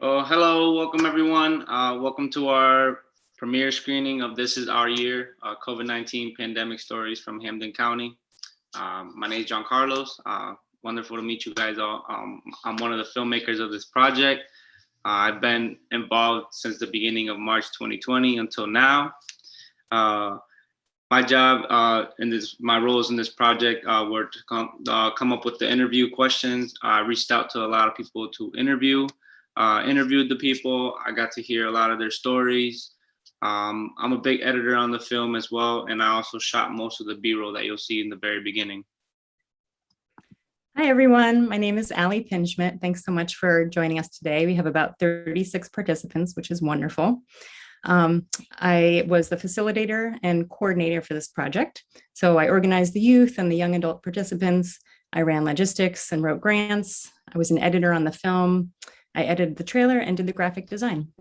Hello, welcome everyone. Welcome to our premiere screening of This Is Our Year, COVID-19 Pandemic Stories from Hampden County. My name is John Carlos. Wonderful to meet you guys all. I'm one of the filmmakers of this project. I've been involved since the beginning of March 2020 until now. My job my roles in this project were to come up with the interview questions. I reached out to a lot of people to interviewed the people. I got to hear a lot of their stories. I'm a big editor on the film as well, and I also shot most of the B-roll that you'll see in the very beginning. Hi, everyone. My name is Allie Pinschmidt. Thanks so much for joining us today. We have about 36 participants, which is wonderful. I was the facilitator and coordinator for this project. So I organized the youth and the young adult participants. I ran logistics and wrote grants. I was an editor on the film. I edited the trailer and did the graphic design.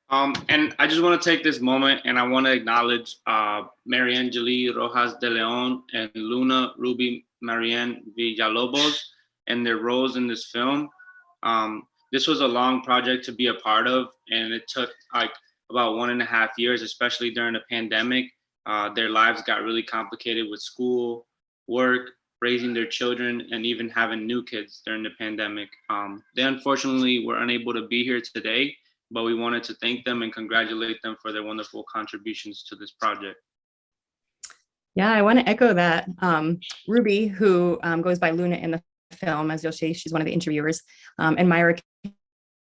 And I just want to take this moment and I want to acknowledge Mariangeli Rojas de Leon and Luna Ruby Marianne Villalobos and their roles in this film. This was a long project to be a part of, and it took like about 1.5 years, especially during the pandemic. Their lives got really complicated with school, work, raising their children, and even having new kids during the pandemic. They unfortunately were unable to be here today, but we wanted to thank them and congratulate them for their wonderful contributions to this project. Yeah, I want to echo that. Ruby, who goes by Luna in the film, as you'll see, she's one of the interviewers, and Myra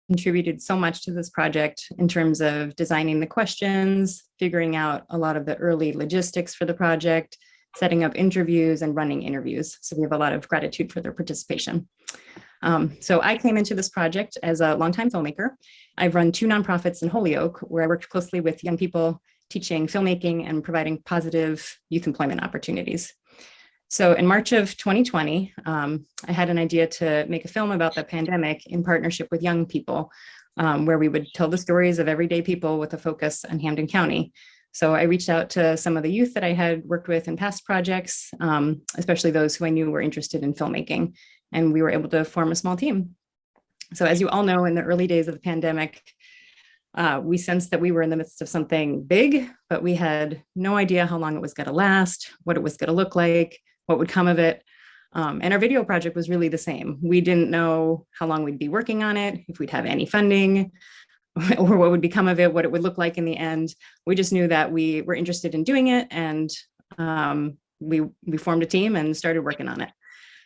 contributed so much to this project in terms of designing the questions, figuring out a lot of the early logistics for the project, setting up interviews and running interviews. So we have a lot of gratitude for their participation. So I came into this project as a longtime filmmaker. I've run 2 nonprofits in Holyoke, where I worked closely with young people teaching filmmaking and providing positive youth employment opportunities. So in March of 2020, I had an idea to make a film about the pandemic in partnership with young people, where we would tell the stories of everyday people with a focus on Hampden County. So I reached out to some of the youth that I had worked with in past projects, especially those who I knew were interested in filmmaking, and we were able to form a small team. So as you all know, in the early days of the pandemic, we sensed that we were in the midst of something big, but we had no idea how long it was going to last, what it was going to look like, what would come of it. And our video project was really the same. We didn't know how long we'd be working on it, if we'd have any funding, or what would become of it, what it would look like in the end. We just knew that we were interested in doing it, and we formed a team and started working on it.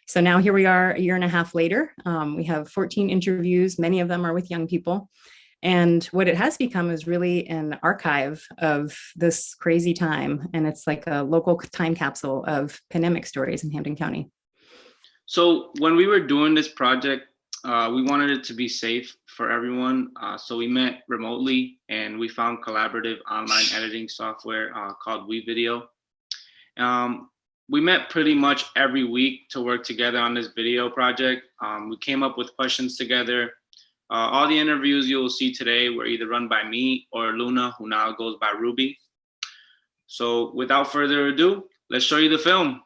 So now here we are 1.5 years later. We have 14 interviews, many of them are with young people. And what it has become is really an archive of this crazy time. And it's like a local time capsule of pandemic stories in Hampden County. So when we were doing this project, we wanted it to be safe for everyone. So we met remotely and we found collaborative online editing software called WeVideo. We met pretty much every week to work together on this video project. We came up with questions together. All the interviews you will see today were either run by me or Luna, who now goes by Ruby. So without further ado, let's show you the film.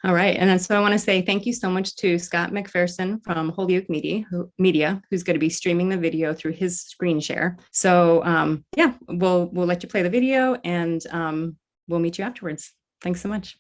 All right, and then so I want to say thank you so much to Scott McPherson from Holyoke Media, who's going to be streaming the video through his screen share. So yeah, we'll let you play the video, and we'll meet you afterwards. Thanks so much.